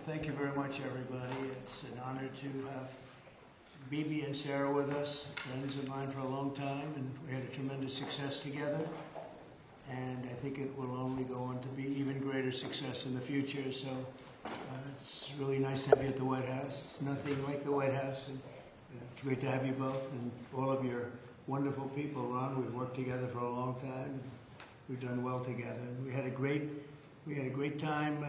Thank you very much, everybody. It's an honor to have Bibi and Sarah with us, friends of mine for a long time, and we had a tremendous success together. And I think it will only go on to be even greater success in the future. So it's really nice to have you at the White House. It's nothing like the White House, and it's great to have you both and all of your wonderful people. Ron, we've worked together for a long time. And we've done well together. We had a great time.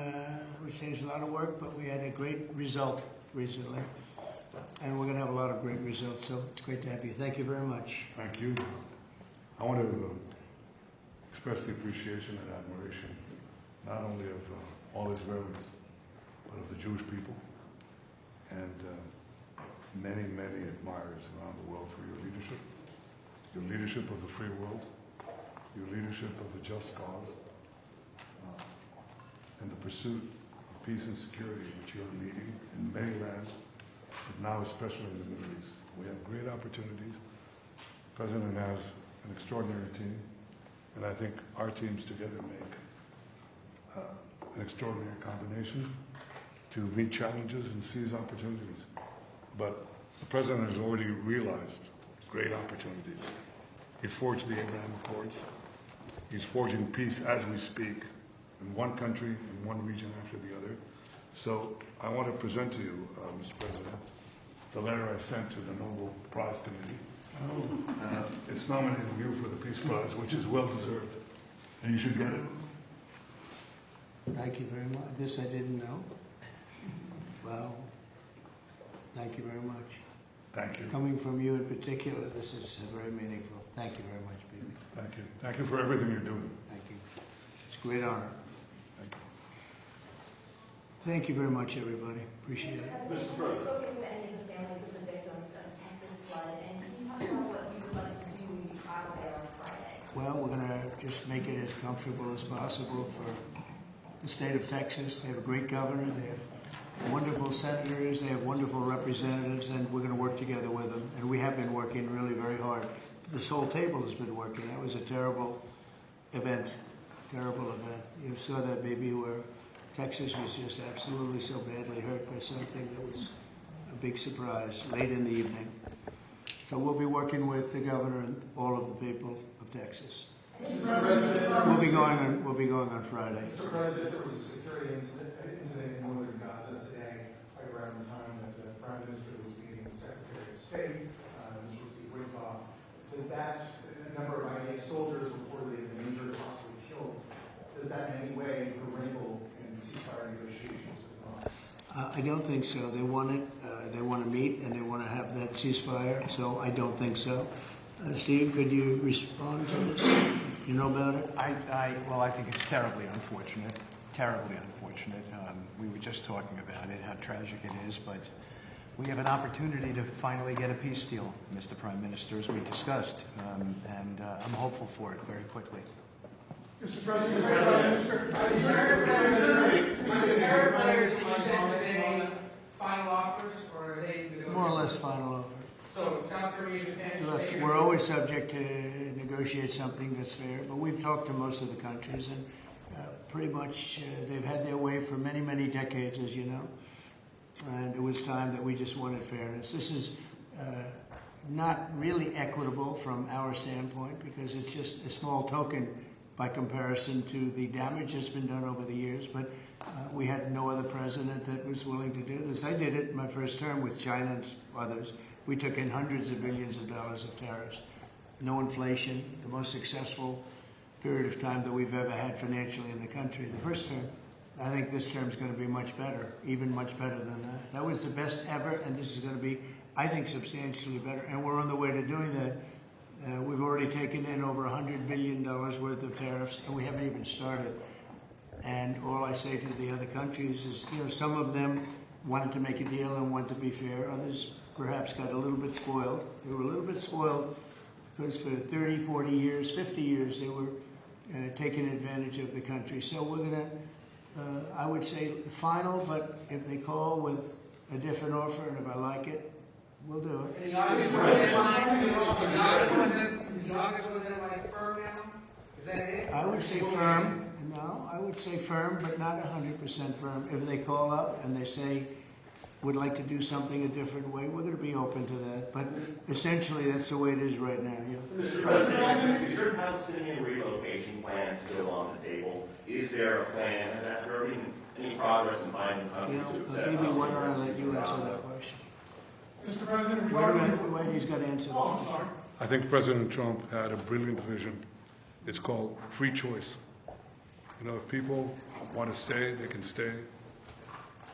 We saved a lot of work, but we had a great result recently. And we're going to have a lot of great results, so it's great to have you. Thank you very much. Thank you. I want to express the appreciation and admiration, not only of all Israelis, but of the Jewish people, and many, many admirers around the world for your leadership of the free world, your leadership of a just cause, and the pursuit of peace and security which you are leading in many lands, but now especially in the Middle East. We have great opportunities. The President has an extraordinary team, and I think our teams together make an extraordinary combination to meet challenges and seize opportunities. But the President has already realized great opportunities. He forged the Abraham Accords. He's forging peace as we speak, in one country, in one region after the other. So I want to present to you, Mr. President, the letter I sent to the Nobel Prize Committee. It's nominating you for the Peace Prize, which is well deserved, and you should get it. Thank you very much. This I didn't know. Well, thank you very much. Thank you. Coming from you in particular, this is very meaningful. Thank you very much, Bibi. Thank you. Thank you for everything you're doing. Thank you. It's a great honor. Thank you. Thank you very much, everybody. Appreciate it. Have you spoken to any of the families of the victims of Texas flood? And can you talk about what you would like to do when you travel there on Friday? Well, we're going to just make it as comfortable as possible for the state of Texas. They have a great governor. They have wonderful senators. They have wonderful representatives, and we're going to work together with them. And we have been working really very hard. This whole table has been working. That was a terrible event. Terrible event. You saw that maybe where Texas was just absolutely so badly hurt by something that was a big surprise late in the evening. So we'll be working with the governor and all of the people of Texas. Mr. President, We'll be going on Friday. Mr. President, there was a security incident in northern Gaza today, right around the time that the Prime Minister was meeting the Secretary of State. This was the Wickoff. Does that, a number of IDF soldiers reportedly have been injured, possibly killed, does that in any way wrinkle in ceasefire negotiations with Hamas? I don't think so. They want it. They want to meet and they want to have that ceasefire. So I don't think so. Steve, could you respond to this? You know about it? Well, I think it's terribly unfortunate. Terribly unfortunate. We were just talking about it, how tragic it is, but we have an opportunity to finally get a peace deal, Mr. Prime Minister, as we discussed, and I'm hopeful for it very quickly. Mr. President, final offers, or are they More or less final offer. So South Korea, Japan, Look, we're always subject to negotiate something that's fair, but we've talked to most of the countries, and pretty much they've had their way for many, many decades, as you know. And it was time that we just wanted fairness. This is not really equitable from our standpoint because it's just a small token by comparison to the damage that's been done over the years. But we had no other president that was willing to do this. I did it in my first term with China and others. We took in hundreds of billions of dollars of tariffs. No inflation, the most successful period of time that we've ever had financially in the country. The first term. I think this term is going to be much better, even much better than that. That was the best ever, and this is going to be, I think, substantially better. And we're on the way to doing that. We've already taken in over $100 billion worth of tariffs, and we haven't even started. And all I say to the other countries is, you know, some of them wanted to make a deal and wanted to be fair. Others perhaps got a little bit spoiled. They were a little bit spoiled because for 30, 40 years, 50 years, they were taking advantage of the country. So we're going to, I would say final, but if they call with a different offer, and if I like it, we'll do it. And the August deadline, is the August one like firm now? Is that it? I would say firm. No, No, I would say firm, but not 100% firm. If they call up and they say, would like to do something a different way, we're going to be open to that. But essentially, that's the way it is right now. Yeah. Mr. President, is your Palestinian relocation plan still on the table? Is there a plan? Has there been any progress in finding countries to accept? Maybe why don't I let you answer that question? Mr. President, Why he's got to answer that? Oh, I'm sorry. I think President Trump had a brilliant vision. It's called free choice. You know, if people want to stay, they can stay.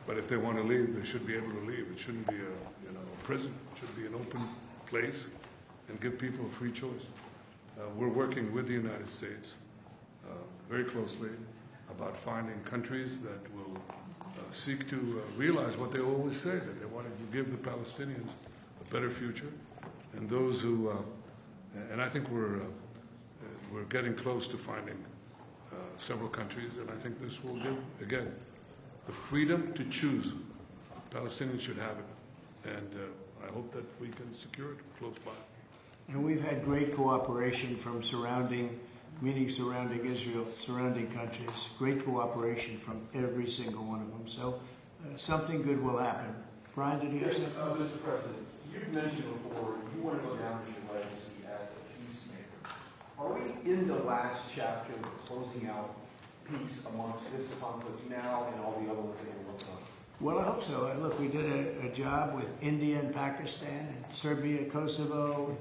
But if they want to leave, they should be able to leave. It shouldn't be a prison. It should be an open place and give people a free choice. We're working with the United States very closely about finding countries that will seek to realize what they always say, that they want to give the Palestinians a better future. And those who, and I think we're getting close to finding several countries, and I think this will give, again, the freedom to choose. Palestinians should have it, and I hope that we can secure it close by. And we've had great cooperation from surrounding Israel, surrounding countries, great cooperation from every single one of them. So something good will happen. Brian, did you have Yes, something? Mr. President, you've mentioned before you want to go down as your legacy as a peacemaker. Are we in the last chapter of closing out peace amongst this conflict now and all the other ones that we're working on? Well, I hope so. Look, we did a job with India and Pakistan and Serbia, Kosovo,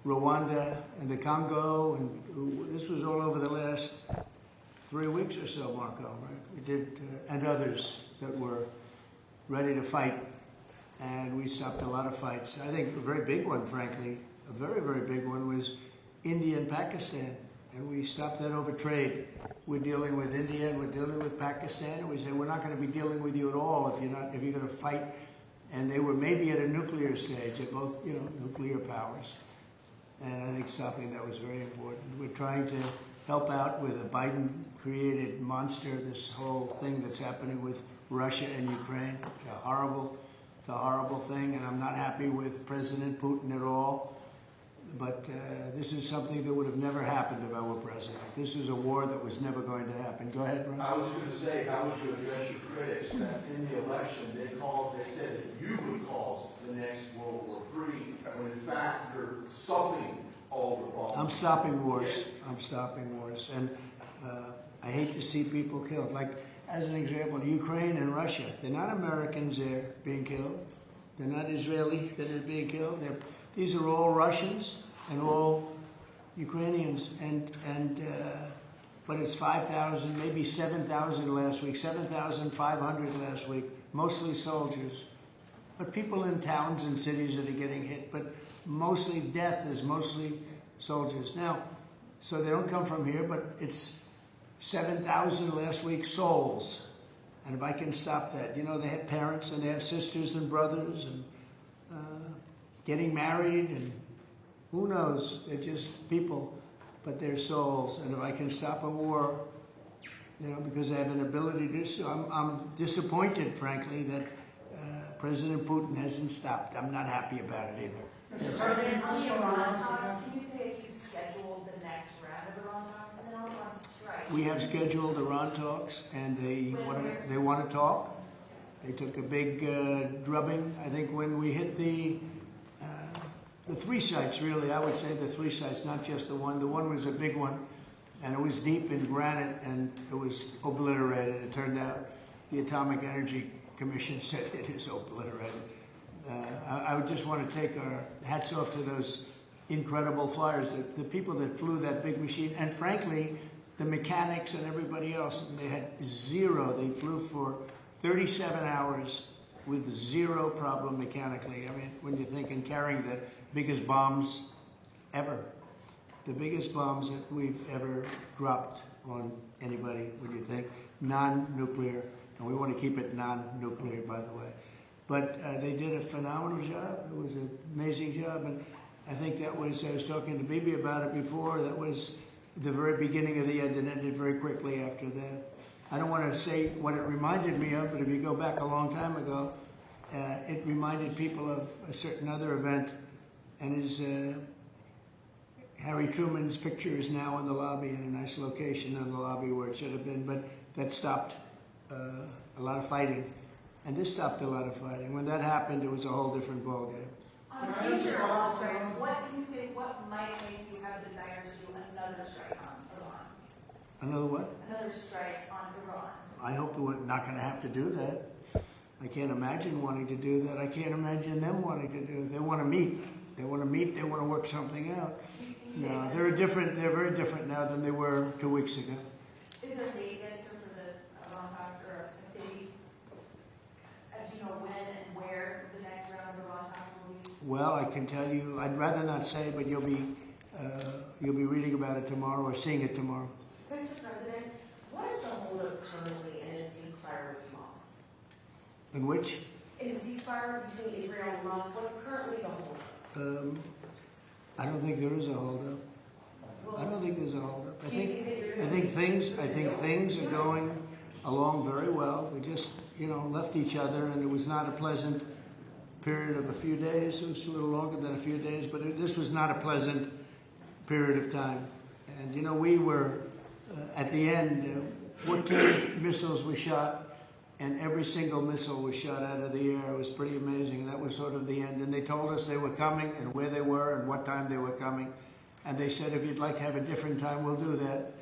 Rwanda, and the Congo, and this was all over the last 3 weeks or so, Marco, right? We did, and others that were ready to fight, and we stopped a lot of fights. I think a very big one, frankly, a very, very big one was India and Pakistan, and we stopped that over trade. We're dealing with India and we're dealing with Pakistan, and we said we're not going to be dealing with you at all if you're going to fight. And they were maybe at a nuclear stage, at both, nuclear powers. And I think stopping that was very important. We're trying to help out with a Biden-created monster, this whole thing that's happening with Russia and Ukraine. It's a horrible thing, and I'm not happy with President Putin at all. But this is something that would have never happened if I were president. This is a war that was never going to happen. Go ahead, Ron. I was going to say, how would you address your critics that in the election they said that you would cause the next World War III, when in fact you're solving all the problems? I'm stopping wars. I'm stopping wars. And I hate to see people killed. Like, as an example, Ukraine and Russia. They're not Americans there being killed. They're not Israelis that are being killed. These are all Russians and all Ukrainians. But it's 5,000, maybe 7,000 last week, 7,500 last week, mostly soldiers. But people in towns and cities that are getting hit. But mostly death is mostly soldiers. Now, so they don't come from here, but it's 7,000 last week souls. And if I can stop that, they have parents and they have sisters and brothers and getting married, and who knows, they're just people, but they're souls. And if I can stop a war, because I have an ability to do so, I'm disappointed, frankly, that President Putin hasn't stopped. I'm not happy about it either. Mr. President, on the Iran talks, can you say if you scheduled the next round of Iran talks, and then also on strike? We have scheduled Iran talks, and they want to talk. They took a big drubbing. I think when we hit the 3 sites, really, I would say the 3 sites, not just the one. The one was a big one, and it was deep in granite, and it was obliterated. It turned out the Atomic Energy Commission said it is obliterated. I would just want to take our hats off to those incredible flyers, the people that flew that big machine, and frankly, the mechanics and everybody else. They had zero. They flew for 37 hours with zero problem mechanically. I mean, when you think in carrying the biggest bombs ever, the biggest bombs that we've ever dropped on anybody, when you think non-nuclear, and we want to keep it non-nuclear, by the way. But they did a phenomenal job. It was an amazing job, and I think that was, I was talking to Bibi about it before, that was the very beginning of the end, and ended very quickly after that. I don't want to say what it reminded me of, but if you go back a long time ago, it reminded people of a certain other event, and Harry Truman's picture is now in the lobby, in a nice location in the lobby where it should have been, but that stopped a lot of fighting. And this stopped a lot of fighting. When that happened, it was a whole different ballgame. On future law strikes, what can you say, what might make you have a desire to do another strike on Iran? Another what? Another strike on Iran? I hope we're not going to have to do that. I can't imagine wanting to do that. I can't imagine them wanting to do it. They want to meet. They want to meet. They want to work something out. No, they're very different now than they were 2 weeks ago. Is there a date yet for the Iran talks or a city? Do you know when and where the next round of Iran talks will be? Well, I can tell you. I'd rather not say, but you'll be reading about it tomorrow or seeing it tomorrow. Mr. President, what is the holdup currently in a ceasefire with Hamas? In which? In a ceasefire between Israel and Hamas, what's currently the holdup? I don't think there is a holdup. I don't think there's a holdup. I think things are going along very well. We just, left each other, and it was not a pleasant period of a few days. It was a little longer than a few days, but this was not a pleasant period of time. And we were at the end. 14 missiles were shot. And every single missile was shot out of the air. It was pretty amazing. That was sort of the end. And they told us they were coming and where they were and what time they were coming. And they said, if you'd like to have a different time, we'll do that.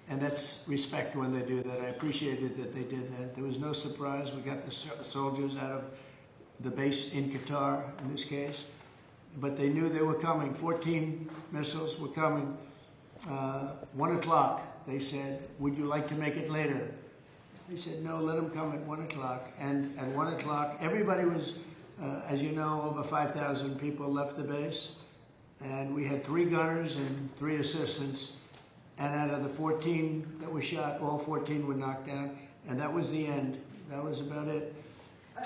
And that's respect when they do that. I appreciated that they did that. There was no surprise. We got the soldiers out of the base in Qatar, in this case. But they knew they were coming. 14 missiles were coming. 1 o'clock, they said, would you like to make it later? He said, no, let them come at 1 o'clock. And at 1 o'clock, everybody was, as you know, over 5,000 people left the base. And we had 3 gunners and 3 assistants. And out of the 14 that were shot, all 14 were knocked down. And that was the end. That was about it.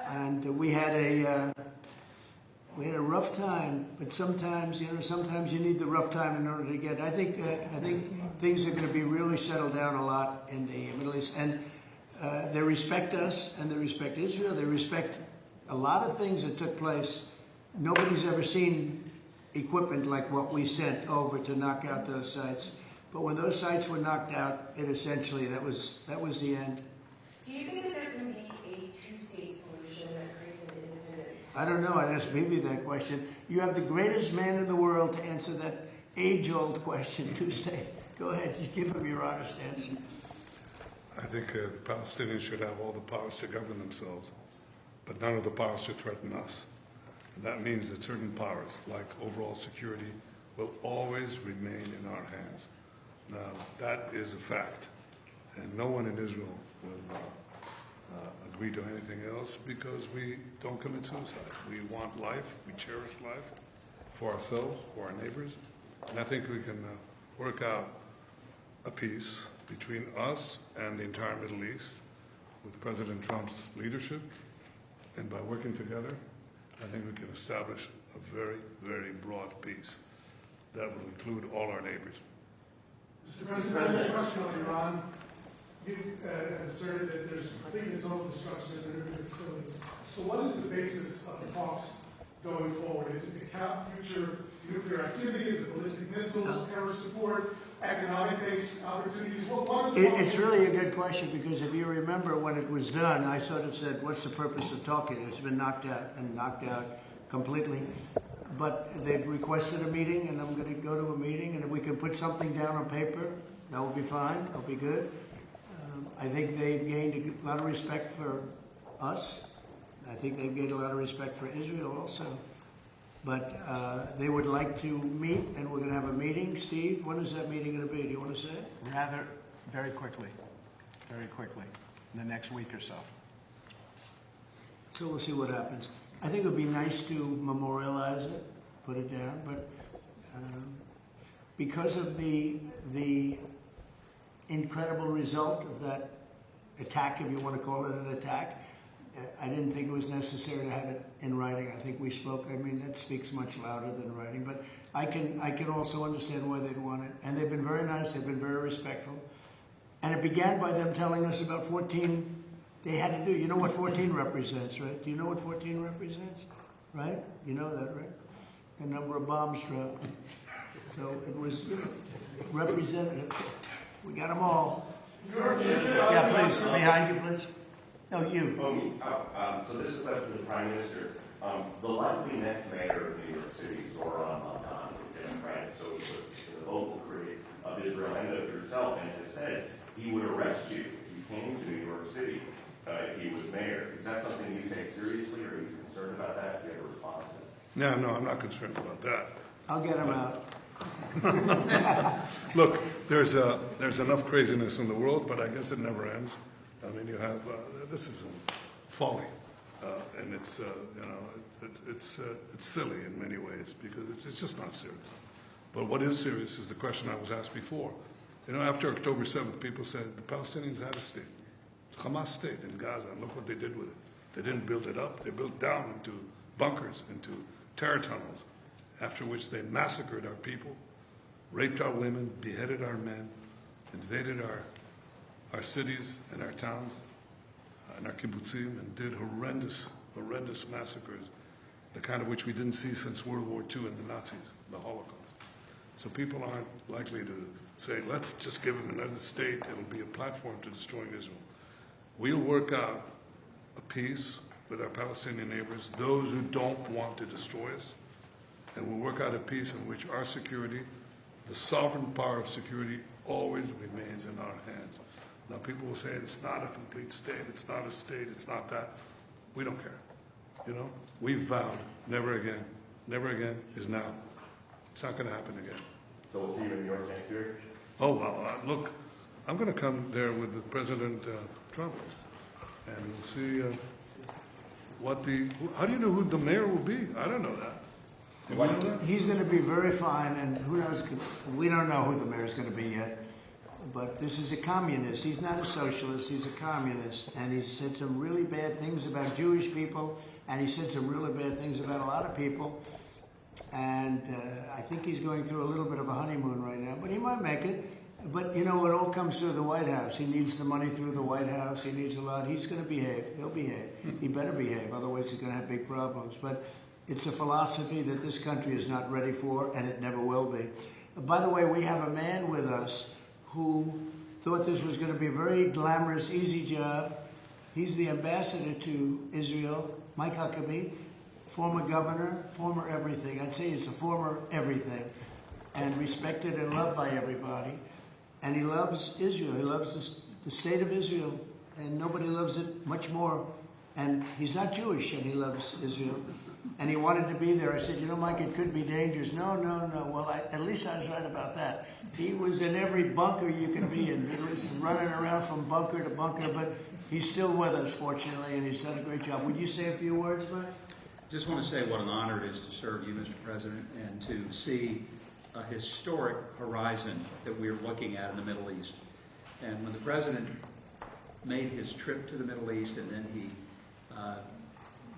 And we had a rough time. But sometimes, sometimes you need the rough time in order to get. I think things are going to be really settled down a lot in the Middle East. And they respect us, and they respect Israel. They respect a lot of things that took place. Nobody's ever seen equipment like what we sent over to knock out those sites. But when those sites were knocked out, that was the end. Do you think that there can be a two-state solution that creates an independent? I don't know. I'd ask Bibi that question. You have the greatest man in the world to answer that age-old question, two-state. Go ahead, you give him your honest answer. I think the Palestinians should have all the powers to govern themselves, but none of the powers to threaten us. And that means that certain powers, like overall security, will always remain in our hands. Now, that is a fact, and no one in Israel will agree to anything else because we don't commit suicide. We want life, we cherish life for ourselves, for our neighbors, and I think we can work out a peace between us and the entire Middle East with President Trump's leadership, and by working together, I think we can establish a very, very broad peace that will include all our neighbors. Mr. President, I have a question on Iran. You asserted that there's complete and total destruction of their nuclear facilities. So what is the basis of the talks going forward? Is it to cap future nuclear activity? Is it ballistic missiles, terror support, economic-based opportunities? It's really a good question, because if you remember when it was done, I sort of said, what's the purpose of talking? It's been knocked out completely. But they've requested a meeting, and I'm going to go to a meeting, and if we can put something down on paper, that will be fine. That'll be good. I think they've gained a lot of respect for us. I think they've gained a lot of respect for Israel also. But they would like to meet, and we're going to have a meeting. Steve, when is that meeting going to be? Do you want to say it? Rather, very quickly, in the next week or so. So we'll see what happens. I think it would be nice to memorialize it, put it down, but because of the incredible result of that attack, if you want to call it an attack, I didn't think it was necessary to have it in writing. I think we spoke. I mean, that speaks much louder than writing. But I can also understand why they'd want it. And they've been very nice. They've been very respectful. And it began by them telling us about 14 they had to do. You know what 14 represents, right? Do you know what 14 represents? Right? You know that, right? The number of bombs dropped. So it was, representative. We got them all. Yeah, please, behind you, please. No, you. Oh, me? So this is a question to the Prime Minister. The likely next mayor of New York City, Zoran Maldon, a Democratic socialist, the vocal critic of Israel and of yourself, and has said he would arrest you if you came to New York City if he was mayor. Is that something you take seriously, or are you concerned about that? Do you have a response to that? No, I'm not concerned about that. I'll get him out. Look, there's enough craziness in the world, but I guess it never ends. I mean, you have this is folly, and it's it's silly in many ways because it's just not serious. But what is serious is the question I was asked before. After October 7th, people said the Palestinians had a state, Hamas state in Gaza, and look what they did with it. They didn't build it up; they built down into bunkers, into terror tunnels. After which they massacred our people, raped our women, beheaded our men, invaded our cities and our towns and our kibbutzim, and did horrendous massacres, the kind of which we didn't see since World War II and the Nazis, the Holocaust. So people aren't likely to say, let's just give them another state, it'll be a platform to destroying Israel. We'll work out a peace with our Palestinian neighbors, those who don't want to destroy us, and we'll work out a peace in which our security, the sovereign power of security, always remains in our hands. Now people will say it's not a complete state, it's not a state, it's not that. We don't care. We've vowed never again. Never again is now. It's not going to happen again. So we'll see you in New York next year? Oh, well, look, I'm going to come there with the President Trump, and we'll see how do you know who the mayor will be? I don't know that. Do you know that? He's going to be very fine, and who knows, we don't know who the mayor's going to be yet. But this is a communist. He's not a socialist, he's a communist. And he said some really bad things about Jewish people, and he said some really bad things about a lot of people. And I think he's going through a little bit of a honeymoon right now, but he might make it. But it all comes through the White House. He needs the money through the White House. He needs a lot. He's going to behave. He'll behave. He better behave, otherwise he's going to have big problems. But it's a philosophy that this country is not ready for, and it never will be. By the way, we have a man with us who thought this was going to be a very glamorous, easy job. He's the ambassador to Israel, Mike Huckabee, former governor, former everything. I'd say he's a former everything, and respected and loved by everybody. And he loves Israel. He loves the state of Israel, and nobody loves it much more. And he's not Jewish, and he loves Israel. And he wanted to be there. I said, Mike, it could be dangerous. No. Well, at least I was right about that. He was in every bunker you can be in. He was running around from bunker to bunker, but he's still with us, fortunately, and he's done a great job. Would you say a few words, Mike? Just want to say what an honor it is to serve you, Mr. President, and to see a historic horizon that we're looking at in the Middle East. And when the President made his trip to the Middle East, and then he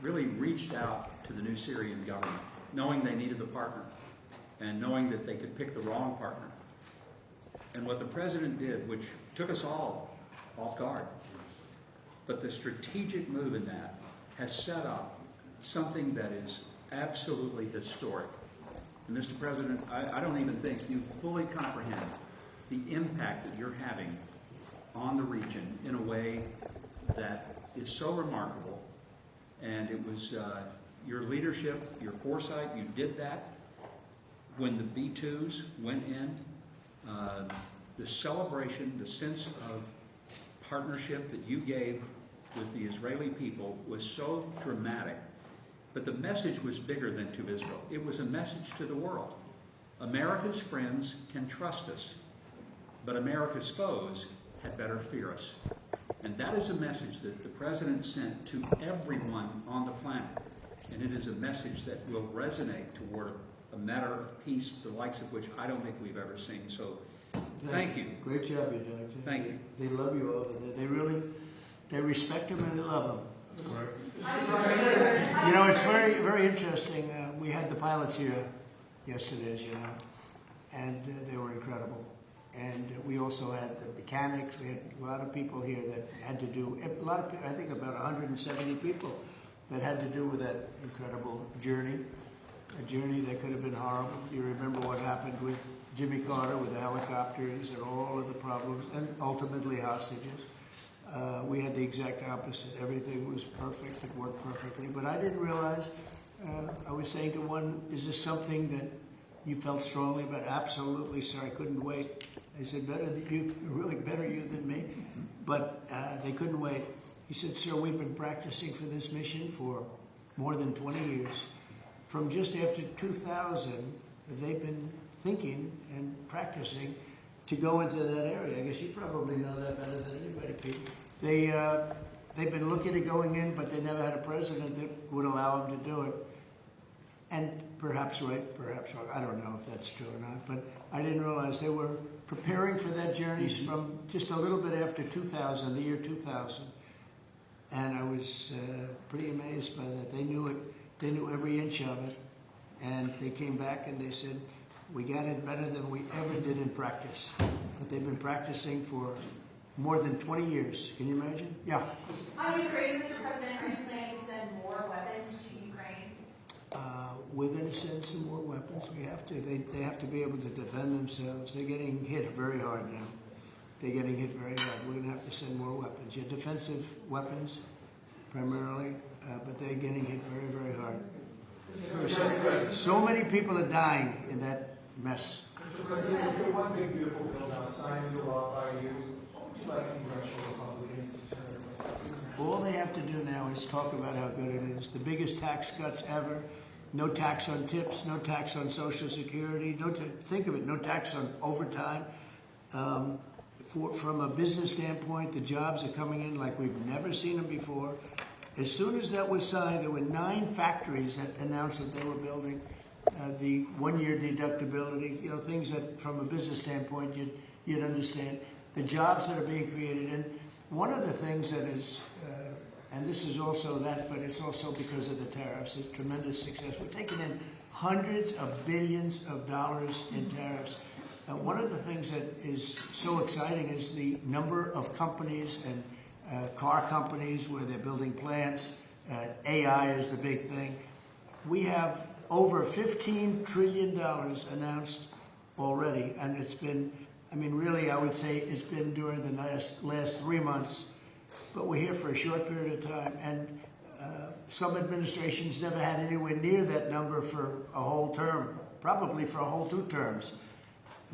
really reached out to the new Syrian government, knowing they needed a partner, and knowing that they could pick the wrong partner. And what the President did, which took us all off guard, but the strategic move in that has set up something that is absolutely historic. And Mr. President, I don't even think you fully comprehend the impact that you're having on the region in a way that is so remarkable. And it was your leadership, your foresight, you did that. When the B-2s went in, the celebration, the sense of partnership that you gave with the Israeli people was so dramatic. But the message was bigger than to Israel. It was a message to the world. America's friends can trust us, but America's foes had better fear us. And that is a message that the President sent to everyone on the planet. And it is a message that will resonate toward a matter of peace, the likes of which I don't think we've ever seen. So thank you. Great job, you did. Thank you. They love you over there. They respect him and they love him. It's very, very interesting. We had the pilots here yesterday, as you know, and they were incredible. And we also had the mechanics. We had a lot of people here that had to do, I think about 170 people that had to do with that incredible journey. a journey that could have been horrible. You remember what happened with Jimmy Carter, with the helicopters and all of the problems, and ultimately hostages. We had the exact opposite. Everything was perfect. It worked perfectly. But I didn't realize, I was saying to one, is this something that you felt strongly about? Absolutely, sir. I couldn't wait. I said, better than you, really better you than me. But they couldn't wait. He said, sir, we've been practicing for this mission for more than 20 years. From just after 2000, they've been thinking and practicing to go into that area. I guess you probably know that better than anybody, Pete. They've been looking at going in, but they never had a president that would allow them to do it. And perhaps right, perhaps wrong. I don't know if that's true or not, but I didn't realize they were preparing for that journey from just a little bit after 2000, the year 2000. And I was pretty amazed by that. They knew it. They knew every inch of it. And they came back and they said, we got it better than we ever did in practice. But they've been practicing for more than 20 years. Can you imagine? Yeah. On Ukraine, Mr. President, are you planning to send more weapons to Ukraine? We're going to send some more weapons. We have to. They have to be able to defend themselves. They're getting hit very hard now. They're getting hit very hard. We're going to have to send more weapons. Yeah, defensive weapons primarily, but they're getting hit very, very hard. So many people are dying in that mess. Mr. President, if the one big beautiful bill now signed into law by you, what would you like congressional Republicans to turn their focus to? All they have to do now is talk about how good it is. The biggest tax cuts ever. No tax on tips, no tax on Social Security, think of it, no tax on overtime. From a business standpoint, the jobs are coming in like we've never seen them before. As soon as that was signed, there were 9 factories that announced that they were building the 1-year deductibility, things that from a business standpoint you'd understand. The jobs that are being created. And one of the things that is, and this is also that, but it's also because of the tariffs, a tremendous success. We're taking in hundreds of billions of dollars in tariffs. One of the things that is so exciting is the number of companies and car companies where they're building plants. AI is the big thing. We have over $15 trillion announced already, and it's been, really, I would say it's been during the last 3 months, but we're here for a short period of time, and some administrations never had anywhere near that number for a whole term, probably for a whole 2 terms.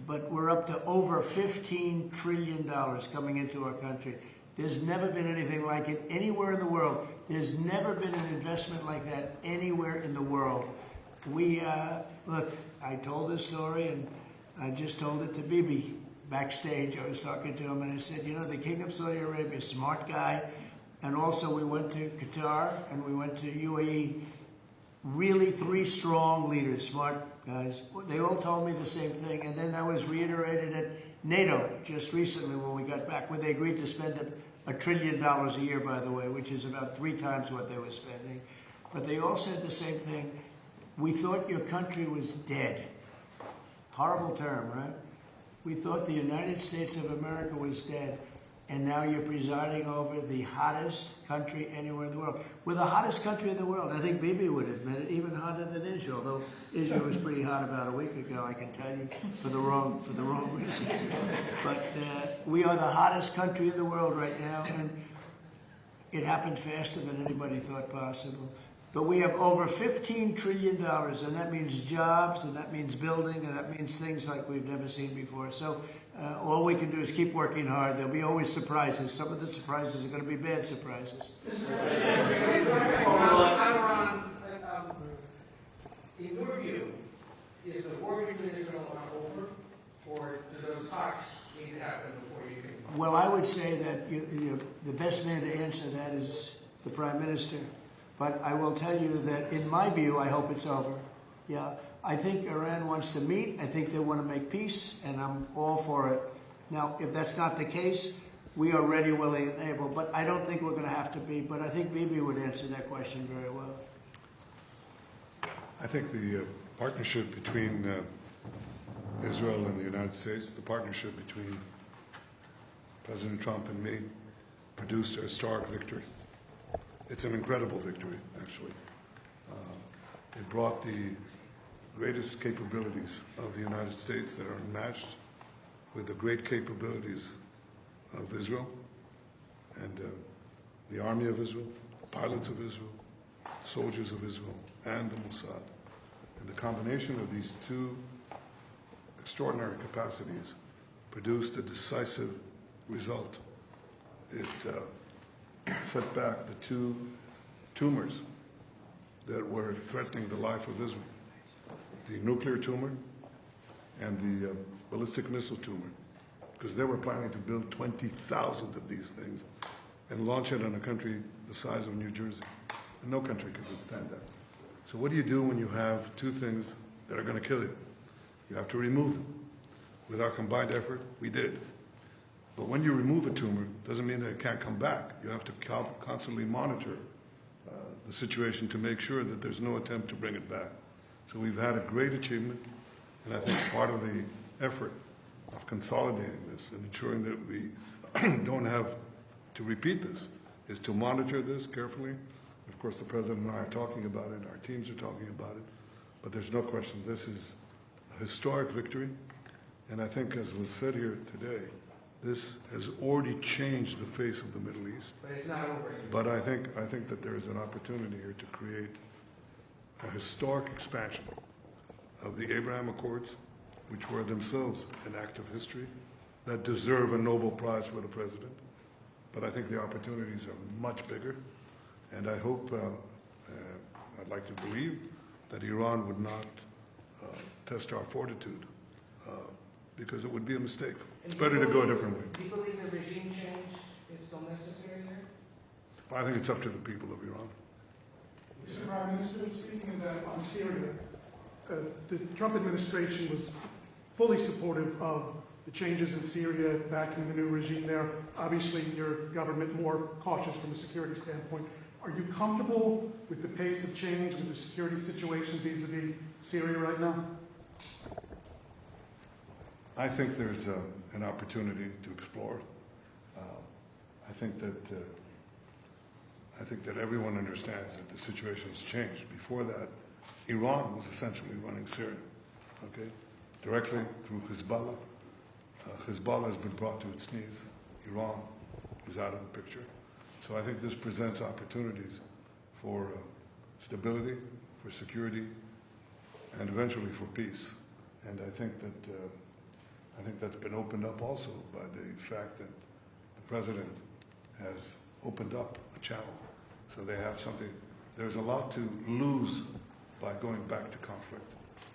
But we're up to over $15 trillion coming into our country. There's never been anything like it anywhere in the world. There's never been an investment like that anywhere in the world. Look, I told this story, and I just told it to Bibi backstage. I was talking to him, and I said, the King of Saudi Arabia, smart guy. And also we went to Qatar, and we went to UAE. Really 3 strong leaders, smart guys. They all told me the same thing, and then that was reiterated at NATO just recently when we got back, where they agreed to spend $1 trillion a year, by the way, which is about 3 times what they were spending. But they all said the same thing. We thought your country was dead. Horrible term, right? We thought the United States of America was dead, and now you're presiding over the hottest country anywhere in the world. We're the hottest country in the world. I think Bibi would admit it, even hotter than Israel, though Israel was pretty hot about a week ago, I can tell you, for the wrong reasons. But we are the hottest country in the world right now, and it happened faster than anybody thought possible. But we have over $15 trillion, and that means jobs, and that means building, and that means things like we've never seen before. So all we can do is keep working hard. There'll be always surprises. Some of the surprises are going to be bad surprises. In your view, is the war between Israel and over, or do those talks need to happen before you can? Well, I would say that the best man to answer that is the Prime Minister. But I will tell you that, in my view, I hope it's over. Yeah, I think Iran wants to meet. I think they want to make peace, and I'm all for it. Now, if that's not the case, we are ready, willing, and able. But I don't think we're going to have to be. But I think Bibi would answer that question very well. I think the partnership between Israel and the United States, the partnership between President Trump and me, produced a historic victory. It's an incredible victory, actually. It brought the greatest capabilities of the United States that are unmatched with the great capabilities of Israel and the army of Israel, pilots of Israel, soldiers of Israel, and the Mossad. And the combination of these two extraordinary capacities produced a decisive result. It set back the two tumors that were threatening the life of Israel, the nuclear tumor and the ballistic missile tumor, because they were planning to build 20,000 of these things and launch it on a country the size of New Jersey. And no country could withstand that. So what do you do when you have two things that are going to kill you? You have to remove them. With our combined effort, we did. But when you remove a tumor, doesn't mean that it can't come back. You have to constantly monitor the situation to make sure that there's no attempt to bring it back. So we've had a great achievement, and I think part of the effort of consolidating this and ensuring that we don't have to repeat this is to monitor this carefully. Of course, the President and I are talking about it, our teams are talking about it, but there's no question this is a historic victory, and I think, as was said here today, this has already changed the face of the Middle East. But it's not over yet. But I think that there is an opportunity here to create a historic expansion of the Abraham Accords, which were themselves an act of history, that deserve a Nobel Prize for the President. But I think the opportunities are much bigger, and I hope, I'd like to believe, that Iran would not test our fortitude, because it would be a mistake. It's better to go a different way. Do you believe the regime change is still necessary here? I think it's up to the people of Iran. Mr. Prime Minister, speaking on Syria, the Trump administration was fully supportive of the changes in Syria, backing the new regime there. Obviously, your government more cautious from a security standpoint. Are you comfortable with the pace of change, with the security situation vis-a-vis Syria right now? I think there's an opportunity to explore. I think that everyone understands that the situation has changed. Before that, Iran was essentially running Syria, okay, directly through Hezbollah. Hezbollah has been brought to its knees. Iran is out of the picture. So I think this presents opportunities for stability, for security, and eventually for peace. And I think that's been opened up also by the fact that the President has opened up a channel. So they have something. There's a lot to lose by going back to conflict.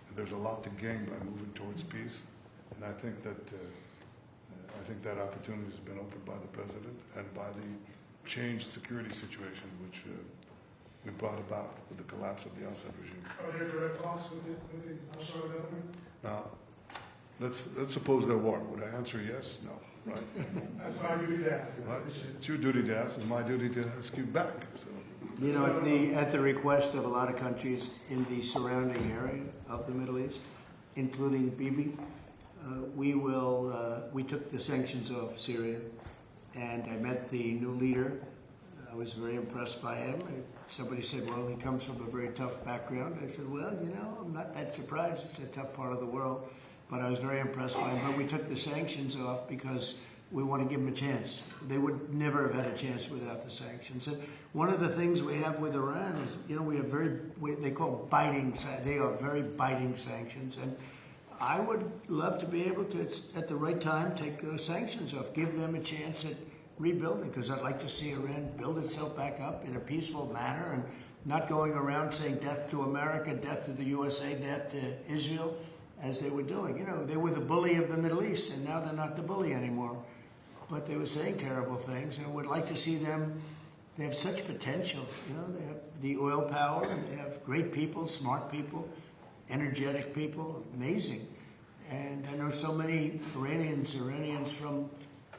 And there's a lot to gain by moving towards peace. And I think that opportunity has been opened by the President and by the changed security situation which we brought about with the collapse of the Assad regime. Are there direct talks with the Assad government? Now, let's suppose there were. Would I answer yes? No. Right? That's my duty to ask. Right? It's your duty to ask, and my duty to ask you back. So. You know, at the request of a lot of countries in the surrounding area of the Middle East, including Bibi, we took the sanctions off Syria, and I met the new leader. I was very impressed by him. Somebody said, well, he comes from a very tough background. I said, well, you know, I'm not that surprised. It's a tough part of the world. But I was very impressed by him. But we took the sanctions off because we want to give them a chance. They would never have had a chance without the sanctions. And one of the things we have with Iran is, you know, we have they call biting, they are very biting sanctions. And I would love to be able to, at the right time, take those sanctions off, give them a chance at rebuilding, because I'd like to see Iran build itself back up in a peaceful manner and not going around saying death to America, death to the USA, death to Israel, as they were doing. You know, they were the bully of the Middle East, and now they're not the bully anymore. But they were saying terrible things, and I would like to see them. They have such potential. You know, they have the oil power, and they have great people, smart people, energetic people, amazing. And I know so many Iranians from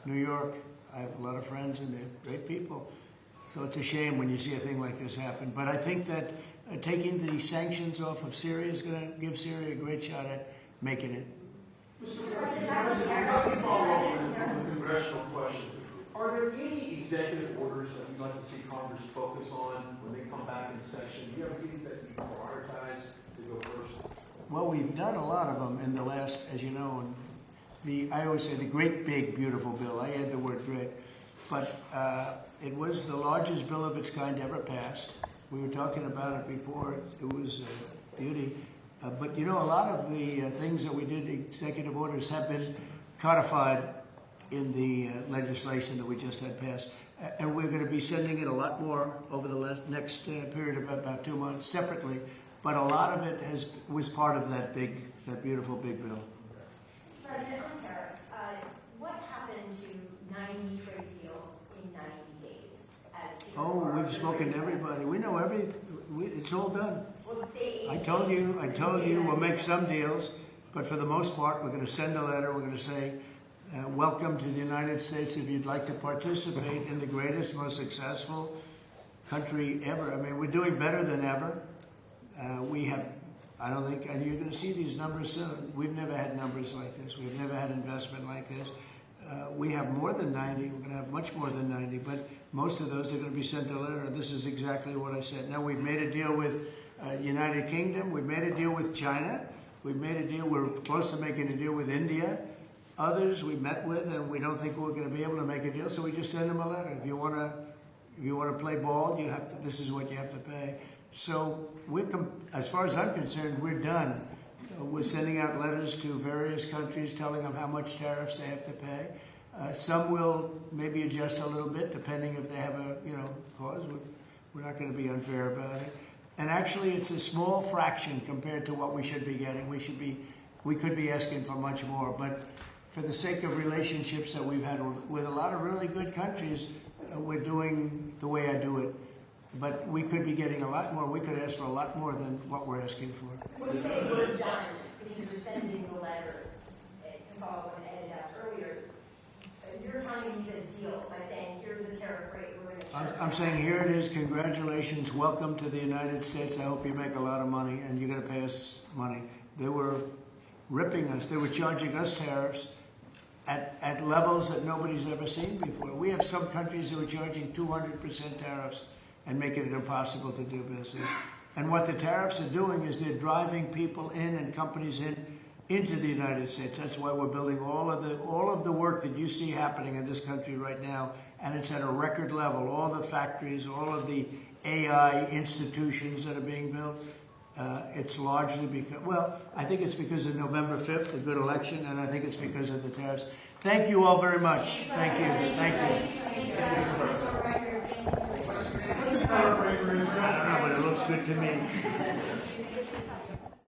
New York. I have a lot of friends, and they're great people. So it's a shame when you see a thing like this happen. But I think that taking the sanctions off of Syria is going to give Syria a great shot at making it. Mr. President, let me follow up with a congressional question. Are there any executive orders that you'd like to see Congress focus on when they come back in session? Do you have any that you prioritize to go first? Well, we've done a lot of them in the last, as you know, and I always say the great, big, beautiful bill. I add the word great. But it was the largest bill of its kind ever passed. We were talking about it before. It was beauty. But you know, a lot of the things that we did, executive orders, have been codified in the legislation that we just had passed. And we're going to be sending it a lot more over the next period of about 2 months separately. But a lot of it was part of that beautiful big bill. Mr. President, on tariffs, what happened to 90 trade deals in 90 days? Oh, we've spoken to everybody. We know it's all done. Well, I told you, we'll make some deals, but for the most part, we're going to send a letter. We're going to say, welcome to the United States. If you'd like to participate in the greatest, most successful country ever. I mean, we're doing better than ever. We have, I don't think, and you're going to see these numbers soon. We've never had numbers like this. We've never had investment like this. We have more than 90. We're going to have much more than 90, but most of those are going to be sent a letter. This is exactly what I said. Now, we've made a deal with United Kingdom. We've made a deal with China. We've made a deal. We're close to making a deal with India. Others we met with, and we don't think we're going to be able to make a deal, so we just send them a letter. If you want to play ball, you have to. This is what you have to pay. So as far as I'm concerned, we're done. We're sending out letters to various countries telling them how much tariffs they have to pay. Some will maybe adjust a little bit depending if they have a cause. We're not going to be unfair about it. And actually, it's a small fraction compared to what we should be getting. We could be asking for much more, but for the sake of relationships that we've had with a lot of really good countries, we're doing the way I do it. But we could be getting a lot more. We could ask for a lot more than what we're asking for. What you say we're done because you're sending the letters to follow what Ed had asked earlier. You're counting these as deals by saying, here's the tariff rate. We're going to. I'm saying here it is. Congratulations. Welcome to the United States. I hope you make a lot of money, and you're going to pay us money. They were ripping us. They were charging us tariffs at levels that nobody's ever seen before. We have some countries that were charging 200% tariffs and making it impossible to do business. And what the tariffs are doing is they're driving people in and companies into the United States. That's why we're building all of the work that you see happening in this country right now, and it's at a record level. All the factories, all of the AI institutions that are being built, it's largely because, I think it's because of November 5th, a good election, and I think it's because of the tariffs. Thank you all very much. Thank you. Thank you. I don't know, but it looks good to me.